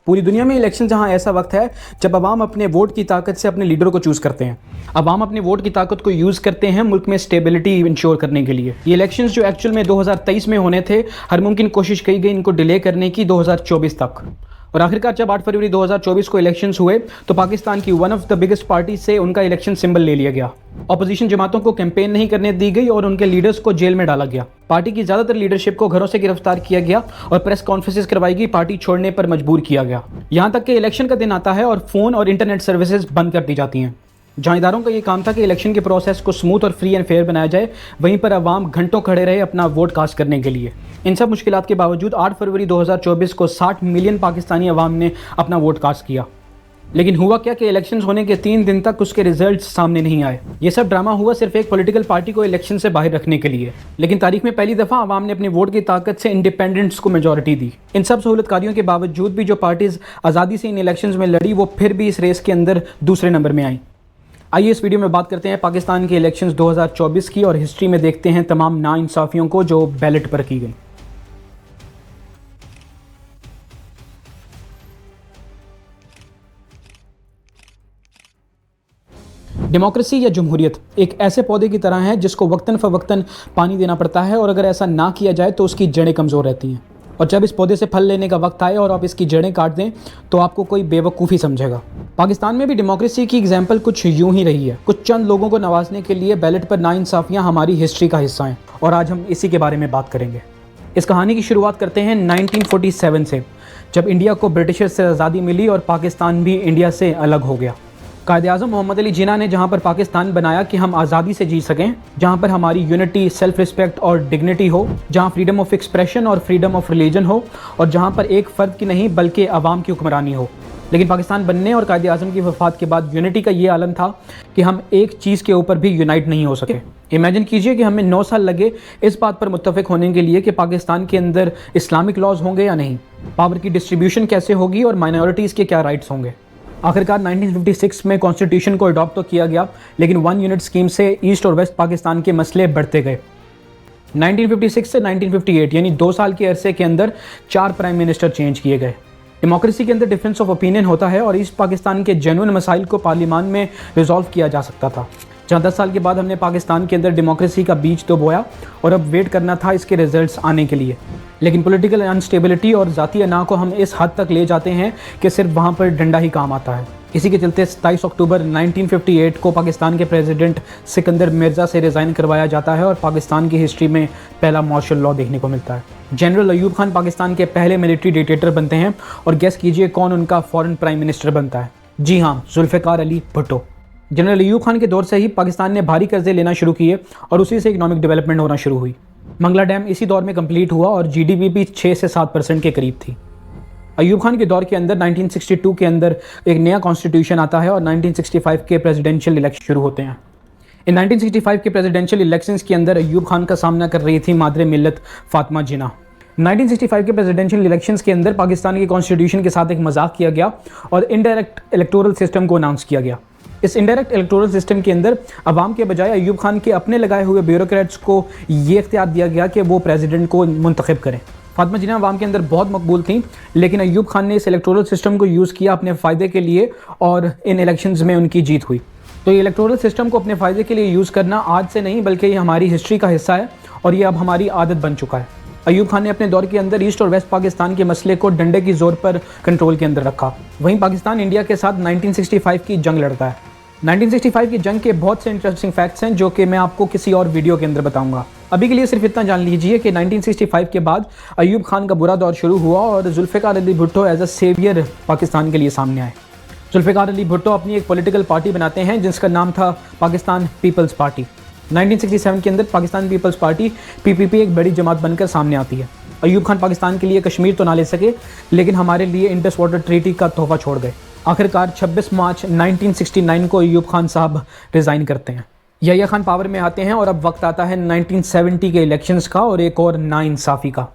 पूरी दुनिया में इलेक्शन जहां ऐसा वक्त है जब अवाम अपने वोट की ताकत से अपने लीडरों को चूज़ करते हैं। अवाम अपने वोट की ताकत को यूज़ करते हैं मुल्क में स्टेबिलिटी इंश्योर करने के लिए। ये इलेक्शंस जो एक्चुअल में 2023 में होने थे, हर मुमकिन कोशिश की गई इनको डिले करने की 2024 तक। और आखिरकार जब 8 फरवरी 2024 को इलेक्शंस हुए तो पाकिस्तान की one of the biggest party से उनका इलेक्शन सिंबल ले लिया गया। ऑपोजिशन जमातों को कैंपेन नहीं करने दी गई और उनके लीडर्स को जेल में डाला गया। पार्टी की ज़्यादातर लीडरशिप को घरों से गिरफ्तार किया गया और प्रेस कॉन्फ्रेंसेस करवाई गई, पार्टी छोड़ने पर मजबूर किया गया। यहाँ तक कि इलेक्शन का दिन आता है और फ़ोन और इंटरनेट सर्विसेज बंद कर दी जाती हैं। जहाँ इदारों का ये काम था कि इलेक्शन के प्रोसेस को स्मूथ और फ्री एंड फेयर बनाया जाए, वहीं पर अवाम घंटों खड़े रहे अपना वोट कास्ट करने के लिए। इन सब मुश्किलात के बावजूद 8 फरवरी 2024 को 60 मिलियन पाकिस्तानी अवाम ने अपना वोट कास्ट किया। लेकिन हुआ क्या कि इलेक्शंस होने के 3 दिन तक उसके रिजल्ट्स सामने नहीं आए। ये सब ड्रामा हुआ सिर्फ एक पॉलिटिकल पार्टी को इलेक्शन से बाहर रखने के लिए। लेकिन तारीख में पहली दफ़ा अवाम ने अपने वोट की ताकत से इंडिपेंडेंट्स को मेजॉरिटी दी। इन सब सहूलतकारियों के बावजूद भी जो पार्टीज़ आज़ादी से इन इलेक्शंस में लड़ी, वो फिर भी इस रेस के अंदर दूसरे नंबर में आई। आइए इस वीडियो में बात करते हैं पाकिस्तान के इलेक्शंस 2024 की और हिस्ट्री में देखते हैं तमाम नाइंसाफ़ियों को जो बैलेट पर की गई। डेमोक्रेसी या जमहूरियत एक ऐसे पौधे की तरह है जिसको वक्तन फ़वक्तन पानी देना पड़ता है और अगर ऐसा ना किया जाए तो उसकी जड़ें कमज़ोर रहती हैं। और जब इस पौधे से फल लेने का वक्त आए और आप इसकी जड़ें काट दें तो आपको कोई बेवकूफ़ी समझेगा। पाकिस्तान में भी डेमोक्रेसी की एग्जाम्पल कुछ यूं ही रही है। कुछ चंद लोगों को नवाजने के लिए बैलेट पर नाइंसाफ़ियाँ हमारी हिस्ट्री का हिस्सा हैं और आज हम इसी के बारे में बात करेंगे। इस कहानी की शुरुआत करते हैं 1947 से, जब इंडिया को ब्रिटिशर से आज़ादी मिली और पाकिस्तान भी इंडिया से अलग हो गया। कायद-ए-आज़म मोहम्मद अली जिन्ना ने जहाँ पर पाकिस्तान बनाया कि हम आज़ादी से जी सकें, जहाँ पर हमारी यूनिटी, सेल्फ रिस्पेक्ट और डिग्निटी हो, जहाँ फ्रीडम ऑफ एक्सप्रेशन और फ्रीडम ऑफ रिलीजन हो और जहाँ पर एक फ़र्द की नहीं बल्कि अवाम की हुक्मरानी हो। लेकिन पाकिस्तान बनने और कायद-ए-आज़म की वफ़ात के बाद यूनिटी का ये आलम था कि हम एक चीज़ के ऊपर भी यूनाइट नहीं हो सके। इमेजिन कीजिए कि हमें 9 साल लगे इस बात पर मुत्तफ़िक होने के लिए कि पाकिस्तान के अंदर इस्लामिक लॉज होंगे या नहीं, पावर की डिस्ट्रीब्यूशन कैसे होगी और माइनॉरिटीज़ के क्या राइट्स होंगे। आखिरकार 1956 में कॉन्स्टिट्यूशन को अडॉप्ट तो किया गया, लेकिन 1 यूनिट स्कीम से ईस्ट और वेस्ट पाकिस्तान के मसले बढ़ते गए। 1956 से 1958 यानी 2 साल के अरसे के अंदर 4 प्राइम मिनिस्टर चेंज किए गए। डेमोक्रेसी के अंदर डिफरेंस ऑफ ओपिनियन होता है और ईस्ट पाकिस्तान के जेन्युइन मसाइल को पार्लियामान में रिजॉल्व किया जा सकता था। जहाँ 10 साल के बाद हमने पाकिस्तान के अंदर डेमोक्रेसी का बीज तो बोया और अब वेट करना था इसके रिजल्ट्स आने के लिए। लेकिन पॉलिटिकल अनस्टेबिलिटी और ज़ाती अना को हम इस हद तक ले जाते हैं कि सिर्फ वहाँ पर डंडा ही काम आता है। इसी के चलते 27 अक्टूबर 1958 को पाकिस्तान के प्रेसिडेंट सिकंदर मिर्ज़ा से रिज़ाइन करवाया जाता है और पाकिस्तान की हिस्ट्री में पहला मार्शल लॉ देखने को मिलता है। जनरल अयूब खान पाकिस्तान के पहले मिलिट्री डिक्टेटर बनते हैं और गेस कीजिए कौन उनका फॉरेन प्राइम मिनिस्टर बनता है। जी हाँ, जुल्फ़िकार अली भुट्टो। जनरल अयूब खान के दौर से ही पाकिस्तान ने भारी कर्जे लेना शुरू किए और उसी से इकोनॉमिक डेवलपमेंट होना शुरू हुई। मंगला डैम इसी दौर में कंप्लीट हुआ और जीडीपी भी 6 से 7% के करीब थी। अयूब खान के दौर के अंदर 1962 के अंदर एक नया कॉन्स्टिट्यूशन आता है और 1965 के प्रेसिडेंशियल इलेक्शन शुरू होते हैं। इन 1965 के प्रेसिडेंशियल इलेक्शंस के अंदर अयूब खान का सामना कर रही थी मादरे मिल्लत फातिमा जिन्ना। 1965 के प्रेसिडेंशियल इलेक्शंस के अंदर पाकिस्तान के कॉन्स्टिट्यूशन के साथ एक मजाक किया गया और इनडायरेक्ट इलेक्टोरल सिस्टम को अनाउंस किया गया। इस इनडायरेक्ट इलेक्टोरल सिस्टम के अंदर अवाम के बजाय अयूब खान के अपने लगाए हुए ब्यूरोक्रेट्स को ये इख्तियार दिया गया कि वो प्रेसिडेंट को मुंतखब करें। फातिमा जिन्ना अवाम के अंदर बहुत मकबूल थी, लेकिन अयूब खान ने इस इलेक्टोरल सिस्टम को यूज़ किया अपने फ़ायदे के लिए और इन इलेक्शंस में उनकी जीत हुई। तो ये इलेक्टोरल सिस्टम को अपने फ़ायदे के लिए यूज़ करना आज से नहीं बल्कि ये हमारी हिस्ट्री का हिस्सा है और ये अब हमारी आदत बन चुका है। अयूब खान ने अपने दौर के अंदर ईस्ट और वेस्ट पाकिस्तान के मसले को डंडे की जोर पर कंट्रोल के अंदर रखा। वहीं पाकिस्तान इंडिया के साथ 1965 की जंग लड़ता है। 1965 की जंग के बहुत से इंटरेस्टिंग फैक्ट्स हैं जो कि मैं आपको किसी और वीडियो के अंदर बताऊंगा। अभी के लिए सिर्फ इतना जान लीजिए कि 1965 के बाद अयूब खान का बुरा दौर शुरू हुआ और Zulfikar Ali Bhutto as a saviour Pakistan के लिए सामने आए। जुल्फ़िकार अली भुट्टो अपनी एक पॉलिटिकल पार्टी बनाते हैं जिसका नाम था पाकिस्तान पीपल्स पार्टी। 1967 के अंदर पाकिस्तान पीपल्स पार्टी PPP एक बड़ी जमात बनकर सामने आती है। अयूब खान पाकिस्तान के लिए कश्मीर तो ना ले सके, लेकिन हमारे लिए इंडस वाटर ट्रीटी का तोहफा छोड़ गए। आखिरकार 26 मार्च 1969 को अयूब खान साहब रिज़ाइन करते हैं। यहिया खान पावर में आते हैं और अब वक्त आता है 1970 के इलेक्शंस का और एक और नाइंसाफ़ी का।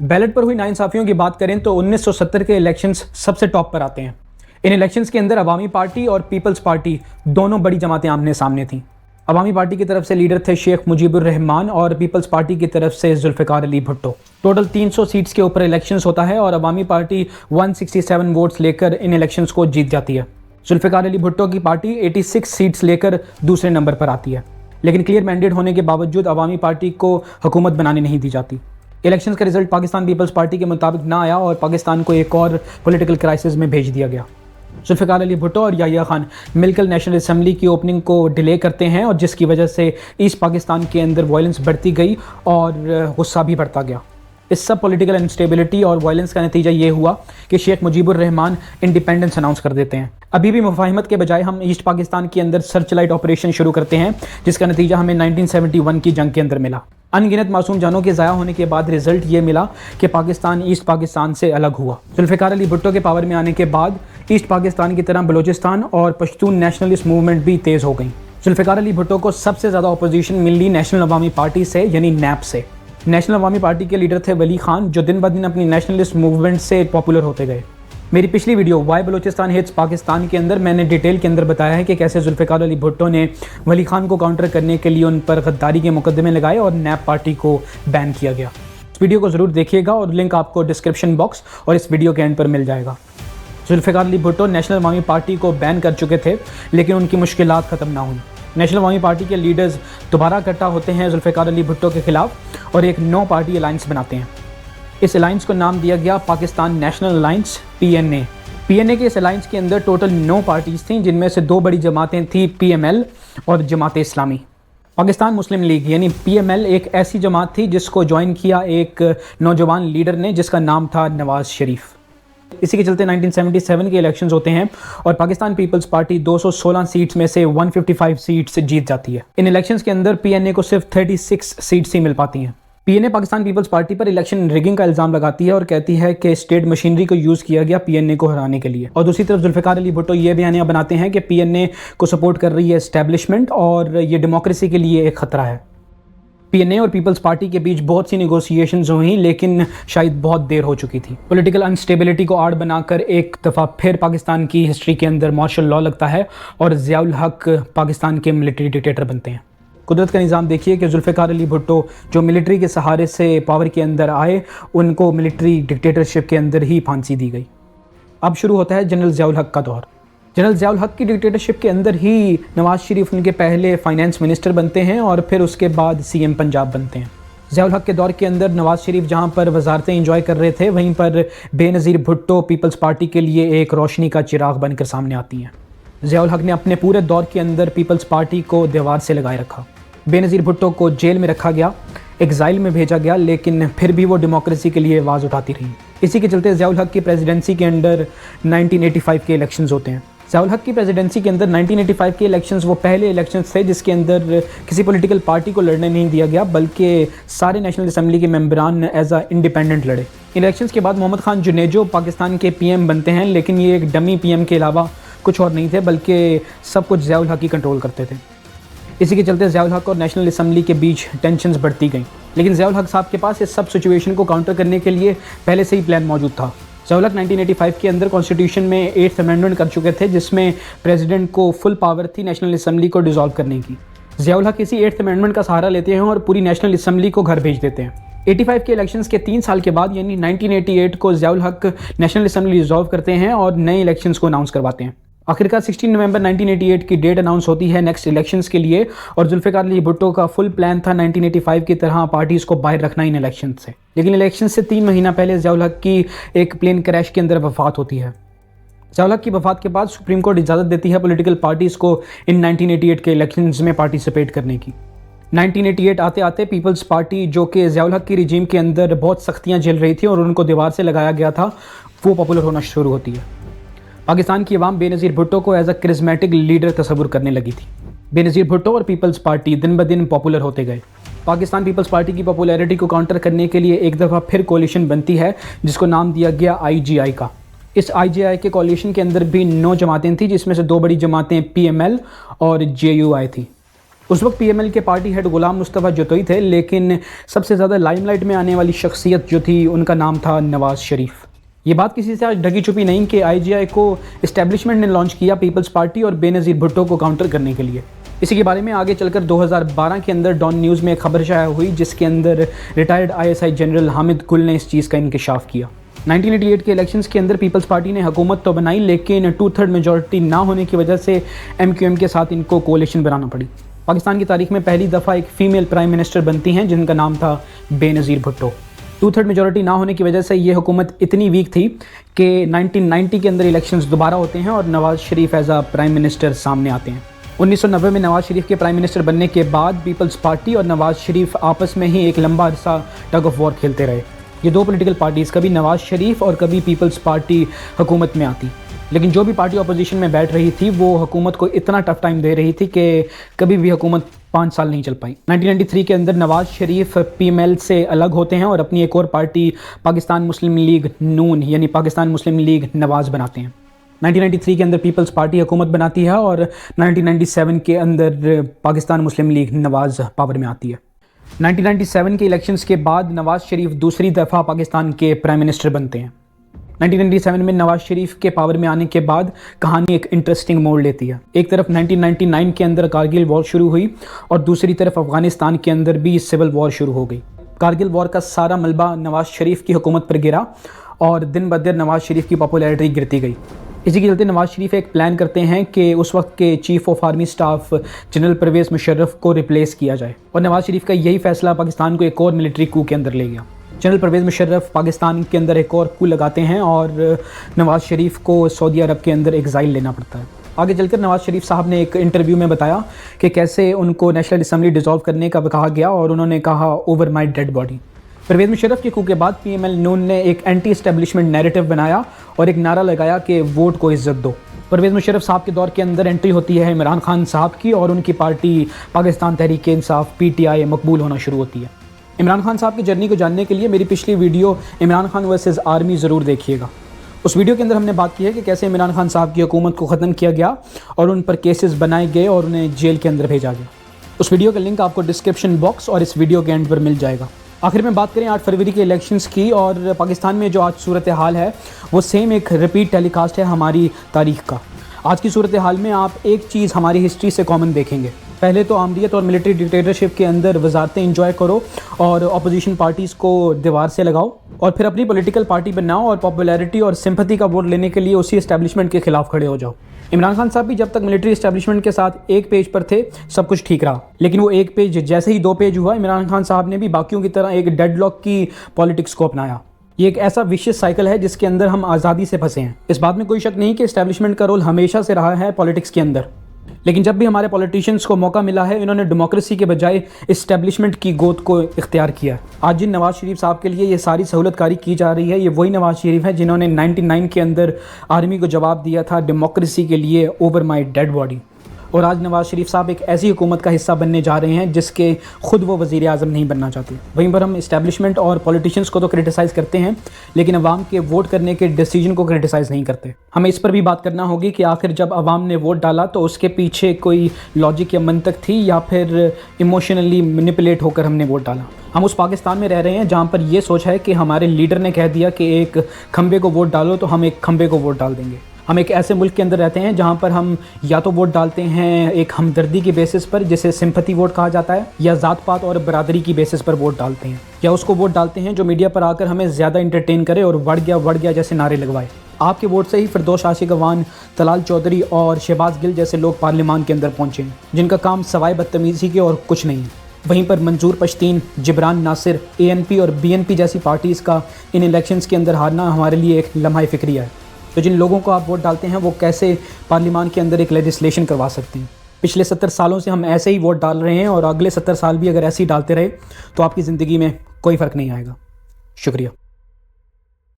बैलेट पर हुई नाइंसाफ़ियों की बात करें तो 1970 के इलेक्शंस सबसे टॉप पर आते हैं। इन इलेक्शंस के अंदर अवामी पार्टी और पीपल्स पार्टी दोनों बड़ी जमातें आमने सामने थीं। अवामी पार्टी की तरफ से लीडर थे शेख मुजीबुर रहमान और पीपल्स पार्टी की तरफ से जुल्फ़िकार अली भुट्टो। टोटल 300 सीट्स के ऊपर इलेक्शंस होता है और अवामी पार्टी 167 वोट्स लेकर इन इलेक्शंस को जीत जाती है। जुल्फ़िकार अली भुट्टो की पार्टी 86 सीट्स लेकर दूसरे नंबर पर आती है, लेकिन क्लियर मैंडेट होने के बावजूद अवामी पार्टी को हुकूमत बनाने नहीं दी जाती। इलेक्शंस का रिजल्ट पाकिस्तान पीपल्स पार्टी के मुताबिक ना आया और पाकिस्तान को एक और पॉलिटिकल क्राइसिस में भेज दिया गया। जुल्फ़िकार अली भुट्टो और याहिया खान मिलकर नेशनल असम्बली की ओपनिंग को डिले करते हैं और जिसकी वजह से ईस्ट पाकिस्तान के अंदर वायलेंस बढ़ती गई और गुस्सा भी बढ़ता गया। इस सब पॉलिटिकल इंस्टेबिलिटी और वायलेंस का नतीजा ये हुआ कि शेख मुजीबुर रहमान इंडिपेंडेंस अनाउंस कर देते हैं। अभी भी मुफाहिमत के बजाय हम ईस्ट पाकिस्तान के अंदर सर्चलाइट ऑपरेशन शुरू करते हैं, जिसका नतीजा हमें 1971 की जंग के अंदर मिला। अनगिनत मासूम जानों के ज़ाया होने के बाद रिजल्ट ये मिला कि पाकिस्तान ईस्ट पाकिस्तान से अलग हुआ। जुल्फ़िकार अली भुट्टो के पावर में आने के बाद ईस्ट पाकिस्तान की तरह बलूचिस्तान और पश्तून नेशनलिस्ट मूवमेंट भी तेज़ हो गई। जुल्फ़िकार अली भुट्टो को सबसे ज़्यादा अपोजिशन मिली नेशनल अवामी पार्टी से, यानी नैप से। नेशनल अवामी पार्टी के लीडर थे वली खान, जो दिन ब दिन अपनी नेशनलिस्ट मूवमेंट से पॉपुलर होते गए। मेरी पिछली video why Balochistan hates Pakistan के अंदर मैंने डिटेल के अंदर बताया है कि कैसे जुल्फ़िकार अली भुट्टो ने वली खान को काउंटर करने के लिए उन पर गद्दारी के मुकदमे लगाए और नैप पार्टी को बैन किया गया। इस वीडियो को ज़रूर देखिएगा और लिंक आपको डिस्क्रिप्शन बॉक्स और इस वीडियो के एंड पर मिल जाएगा। जुल्फ़िकार अली भुट्टो नेशनल अवामी पार्टी को बैन कर चुके थे, लेकिन उनकी मुश्किलात ख़त्म ना हुई। नेशनल अवामी पार्टी के लीडर्स दोबारा इकट्ठा होते हैं जुल्फ़िकार अली भुट्टो के खिलाफ और एक 9 पार्टी अलायंस बनाते हैं। इस अलायंस को नाम दिया गया Pakistan national alliance, PNA। PNA के इस अलायंस के अंदर टोटल 9 पार्टीज़ थीं, जिनमें से 2 बड़ी जमातें थी PML और जमात इस्लामी। पाकिस्तान मुस्लिम लीग यानी PML एक ऐसी जमात थी जिसको ज्वाइन किया एक नौजवान लीडर ने, जिसका नाम था नवाज शरीफ। इसी के चलते 1977 के इलेक्शंस होते हैं और पाकिस्तान पीपल्स पार्टी 216 सीट्स में से 155 सीट्स जीत जाती है। इन इलेक्शंस के अंदर PNA को सिर्फ 36 सीट्स ही मिल पाती हैं। PNA पाकिस्तान पीपल्स पार्टी पर इलेक्शन रिगिंग का इल्ज़ाम लगाती है और कहती है कि स्टेट मशीनरी को यूज़ किया गया PNA को हराने के लिए। और दूसरी तरफ जुल्फ़िकार अली भुट्टो ये बयानिया बनाते हैं कि PNA को सपोर्ट कर रही है एस्टेब्लिशमेंट और ये डेमोक्रेसी के लिए एक ख़तरा है। PNA और पीपल्स पार्टी के बीच बहुत सी नेगोशिएशंस हुई, लेकिन शायद बहुत देर हो चुकी थी। पॉलिटिकल अनस्टेबिलिटी को आड़ बनाकर एक दफ़ा फिर पाकिस्तान की हिस्ट्री के अंदर मार्शल लॉ लगता है और ज़ियाउल हक पाकिस्तान के मिलिट्री डिक्टेटर बनते हैं। कुदरत का निज़ाम देखिए कि जुल्फ़िकार अली भुट्टो जो मिलिट्री के सहारे से पावर के अंदर आए, उनको मिलिट्री डिक्टेटरशिप के अंदर ही फांसी दी गई। अब शुरू होता है जनरल ज़ियाउल हक का दौर। जनरल ज़ियाउल हक की डिक्टेटरशिप के अंदर ही नवाज शरीफ उनके पहले फाइनेंस मिनिस्टर बनते हैं और फिर उसके बाद CM पंजाब बनते हैं। ज़ियाउल हक के दौर के अंदर नवाज शरीफ जहां पर वजारतें इंजॉय कर रहे थे, वहीं पर बेनज़ीर भुट्टो पीपल्स पार्टी के लिए एक रोशनी का चिराग बनकर सामने आती हैं। ज़ियाउल हक ने अपने पूरे दौर के अंदर पीपल्स पार्टी को दीवार से लगाए रखा। बेनज़ीर भुट्टो को जेल में रखा गया, एग्जाइल में भेजा गया, लेकिन फिर भी वो डेमोक्रेसी के लिए आवाज़ उठाती रही। इसी के चलते ज़ियाउल हक की प्रेसिडेंसी के अंदर 1985 के इलेक्शंस होते हैं। ज़ियाउल हक की प्रेसिडेंसी के अंदर 1985 के इलेक्शंस वो पहले इलेक्शंस थे जिसके अंदर किसी पॉलिटिकल पार्टी को लड़ने नहीं दिया गया, बल्कि सारे नेशनल असम्बली के मेंबरान एज अ इंडिपेंडेंट लड़े। इलेक्शंस के बाद मोहम्मद खान जुनेजो पाकिस्तान के PM बनते हैं, लेकिन ये एक डमी PM के अलावा कुछ और नहीं थे, बल्कि सब कुछ ज़ियाउल हक ही कंट्रोल करते थे। इसी के चलते ज़ियाउल हक और नेशनल असम्बली के बीच टेंशन्स बढ़ती गईं, लेकिन ज़ियाउल हक साहब के पास इस सब सिचुएशन को काउंटर करने के लिए पहले से ही प्लान मौजूद था। ज़ियाउल हक 1985 के अंदर कॉन्स्टिट्यूशन में 8th अमेंडमेंट कर चुके थे, जिसमें प्रेसिडेंट को फुल पावर थी नेशनल असम्बली को डिसॉल्व करने की। ज़ियाउल हक इसी 8th अमेंडमेंट का सहारा लेते हैं और पूरी नेशनल असम्बली को घर भेज देते हैं। 85 के इलेक्शंस के 3 साल के बाद यानी 1988 को ज़ियाउल हक नेशनल असम्बली डिसॉल्व करते हैं और नए इलेक्शंस को अनाउंस करवाते हैं। आखिरकार 16 नवंबर 1988 की डेट अनाउंस होती है नेक्स्ट इलेक्शंस के लिए और जुल्फ़िकार अली भुट्टो का फुल प्लान था 1985 की तरह पार्टीज़ को बाहर रखना इन इलेक्शन से। लेकिन इलेक्शन से 3 महीना पहले ज़ियाउल हक की एक प्लेन क्रैश के अंदर वफात होती है। ज़ियाउल हक की वफात के बाद सुप्रीम कोर्ट इजाज़त देती है पॉलिटिकल पार्टीज़ को इन 1988 के इलेक्शंस में पार्टिसिपेट करने की। 1988 आते आते पीपल्स पार्टी, जो कि ज़ियाउल हक की रिजीम के अंदर बहुत सख्तियाँ झेल रही थी और उनको दीवार से लगाया गया था, वो पॉपुलर होना शुरू होती है। पाकिस्तान की आवाम बेनज़ीर भुट्टो को एज अ करिस्मेटिक लीडर तस्वुर करने लगी थी। बेनज़ीर भुट्टो और पीपल्स पार्टी दिन ब दिन पॉपुलर होते गए। पाकिस्तान पीपल्स पार्टी की पॉपुलैरिटी को काउंटर करने के लिए एक दफ़ा फिर कोलिशन बनती है, जिसको नाम दिया गया IGI का। इस IGI के कोलिशन के अंदर भी 9 जमातें थी, जिसमें से 2 बड़ी जमातें PML और JUI थी। उस वक्त PML के पार्टी हेड गुलाम मुस्तफ़ा जतोई थे, लेकिन सबसे ज़्यादा लाइमलाइट में आने वाली शख्सियत जो थी, उनका नाम था नवाज शरीफ। ये बात किसी से आज ढकी छुपी नहीं कि IGI को इस्टेब्लिशमेंट ने लॉन्च किया पीपल्स पार्टी और बेनज़ीर भुट्टो को काउंटर करने के लिए। इसी के बारे में आगे चलकर 2012 के अंदर डॉन न्यूज़ में एक खबर शाया हुई जिसके अंदर रिटायर्ड ISI जनरल हामिद कुल ने इस चीज़ का इंकशाफ किया। 1988 के इलेक्शंस के अंदर पीपल्स पार्टी ने हुकूमत तो बनाई, लेकिन 2/3 मेजॉरिटी ना होने की वजह से MQM के साथ इनको कोalition बनाना पड़ी। पाकिस्तान की तारीख में पहली दफ़ा एक फ़ीमेल प्राइम मिनिस्टर बनती हैं जिनका नाम था बेनज़ीर भुट्टो। 2/3 मेजॉरिटी ना होने की वजह से ये हुकूमत इतनी वीक थी कि 1990 के अंदर इलेक्शंस दोबारा होते हैं और नवाज़ शरीफ एज आ प्राइम मिनिस्टर सामने आते हैं। 1990 में नवाज़ शरीफ के प्राइम मिनिस्टर बनने के बाद पीपल्स पार्टी और नवाज़ शरीफ आपस में ही एक लंबा अरसा टग ऑफ वॉर खेलते रहे। ये दो पॉलिटिकल पार्टीज़ कभी नवाज़ शरीफ और कभी पीपल्स पार्टी हुकूमत में आती, लेकिन जो भी पार्टी अपोजिशन में बैठ रही थी वो हुकूमत को इतना टफ टाइम दे रही थी कि कभी भी हुकूमत 5 साल नहीं चल पाई। 1993 के अंदर नवाज़ शरीफ PML से अलग होते हैं और अपनी एक और पार्टी पाकिस्तान मुस्लिम लीग नून यानी पाकिस्तान मुस्लिम लीग नवाज़ बनाते हैं। 1993 के अंदर पीपल्स पार्टी हुकूमत बनाती है और 1997 के अंदर पाकिस्तान मुस्लिम लीग नवाज़ पावर में आती है। 1997 के इलेक्शंस के बाद नवाज़ शरीफ दूसरी दफ़ा पाकिस्तान के प्राइम मिनिस्टर बनते हैं। 1997 में नवाज़ शरीफ के पावर में आने के बाद कहानी एक इंटरेस्टिंग मोड़ लेती है। एक तरफ 1999 के अंदर कारगिल वॉर शुरू हुई और दूसरी तरफ अफ़गानिस्तान के अंदर भी सिविल वॉर शुरू हो गई। कारगिल वॉर का सारा मलबा नवाज़ शरीफ की हुकूमत पर गिरा और दिन ब दिन नवाज़ शरीफ की पॉपुलैरिटी गिरती गई। इसी के चलते नवाज़ शरीफ एक प्लान करते हैं कि उस वक्त के chief of army staff general Pervez Musharraf को रिप्लेस किया जाए, और नवाज़ शरीफ का यही फैसला पाकिस्तान को एक और मिलिट्री कू के अंदर ले गया। जनरल परवेज़ मुशर्रफ पाकिस्तान के अंदर एक और कू लगाते हैं और नवाज़ शरीफ को सऊदी अरब के अंदर एग्ज़ाइल लेना पड़ता है। आगे चलकर नवाज़ शरीफ साहब ने एक इंटरव्यू में बताया कि कैसे उनको नेशनल असम्बली डिसॉल्व करने का कहा गया और उन्होंने कहा over my dead body. Pervez Musharraf के कू के बाद PML नून ने एक एंटी एस्टेब्लिशमेंट नैरेटिव बनाया और एक नारा लगाया कि वोट को इज्जत दो। परवेज़ मुशर्रफ साहब के दौर के अंदर एंट्री होती है इमरान खान साहब की और उनकी पार्टी पाकिस्तान तहरीक इंसाफ PTI मकबूल होना शुरू होती है। इमरान खान साहब की जर्नी को जानने के लिए मेरी पिछली video Imran Khan versus army ज़रूर देखिएगा। उस वीडियो के अंदर हमने बात की है कि कैसे इमरान खान साहब की हुकूमत को ख़त्म किया गया और उन पर केसेस बनाए गए और उन्हें जेल के अंदर भेजा गया। उस वीडियो का लिंक आपको डिस्क्रिप्शन बॉक्स और इस वीडियो के एंड पर मिल जाएगा। आखिर में बात करें 8 फरवरी के इलेक्शंस की, और पाकिस्तान में जो आज सूरत हाल है वो सेम एक रिपीट टेलीकास्ट है हमारी तारीख का। आज की सूरत हाल में आप एक चीज़ हमारी हिस्ट्री से कॉमन देखेंगे। पहले तो आमरीत और मिलिट्री डिक्टेटरशिप के अंदर वजारतें इंजॉय करो और अपोजिशन पार्टीज़ को दीवार से लगाओ, और फिर अपनी पॉलिटिकल पार्टी बनाओ और पॉपुलैरिटी और सिंपैथी का वोट लेने के लिए उसी एस्टेब्लिशमेंट के खिलाफ खड़े हो जाओ। इमरान खान साहब भी जब तक मिलिट्री एस्टेब्लिशमेंट के साथ एक पेज पर थे सब कुछ ठीक रहा, लेकिन वो एक पेज जैसे ही 2 पेज हुआ इमरान खान साहब ने भी बाकियों की तरह एक डेडलॉक की पॉलिटिक्स को अपनाया। ये एक ऐसा विशियस साइकिल है जिसके अंदर हम आज़ादी से फंसे हैं। इस बात में कोई शक नहीं कि एस्टेब्लिशमेंट का रोल हमेशा से रहा है पॉलिटिक्स के अंदर, लेकिन जब भी हमारे पॉलिटिशियंस को मौका मिला है इन्होंने डेमोक्रेसी के बजाय एस्टेब्लिशमेंट की गोद को इख्तियार किया। आज जिन नवाज़ शरीफ साहब के लिए ये सारी सहूलतकारी की जा रही है ये वही नवाज़ शरीफ है जिन्होंने 99 के अंदर आर्मी को जवाब दिया था डेमोक्रेसी के लिए ओवर माई डेड बॉडी। और आज नवाज़ शरीफ साहब एक ऐसी हुकूमत का हिस्सा बनने जा रहे हैं जिसके खुद वो वज़ीर आज़म नहीं बनना चाहते। वहीं पर हम इस्टेब्लिशमेंट और पॉलिटिशियंस को तो क्रिटिसाइज़ करते हैं लेकिन अवाम के वोट करने के डिसीजन को क्रिटिसाइज़ नहीं करते। हमें इस पर भी बात करना होगी कि आखिर जब अवाम ने वोट डाला तो उसके पीछे कोई लॉजिक या मंतक थी या फिर इमोशनली मैनिपुलेट होकर हमने वोट डाला। हम उस पाकिस्तान में रह रहे हैं जहाँ पर यह सोच है कि हमारे लीडर ने कह दिया कि एक खंबे को वोट डालो तो हम एक खंबे को वोट डाल देंगे। हम एक ऐसे मुल्क के अंदर रहते हैं जहाँ पर हम या तो वोट डालते हैं एक हमदर्दी की बेसिस पर जिसे सिंपैथी वोट कहा जाता है, या ज़ात पात और बरादरी की बेसिस पर वोट डालते हैं, या उसको वोट डालते हैं जो मीडिया पर आकर हमें ज़्यादा इंटरटेन करे और बढ़ गया जैसे नारे लगवाए। आपके वोट से ही फिरदौस आशिक अवान, तलाल चौधरी और शहबाज गिल जैसे लोग पार्लियामान के अंदर पहुँचे हैं जिनका काम सवाए बदतमीज़ी के और कुछ नहीं है। वहीं पर मंजूर पश्तीन, जिब्रान नासिर, ANP और BNP जैसी पार्टीज़ का इन इलेक्शंस के अंदर हारना हमारे लिए एक लम्हा फ़िक्रिया है। तो जिन लोगों को आप वोट डालते हैं वो कैसे पार्लियामान के अंदर एक लेजिस्लेशन करवा सकते हैं। पिछले 70 सालों से हम ऐसे ही वोट डाल रहे हैं और अगले 70 साल भी अगर ऐसे ही डालते रहे तो आपकी ज़िंदगी में कोई फ़र्क नहीं आएगा। शुक्रिया।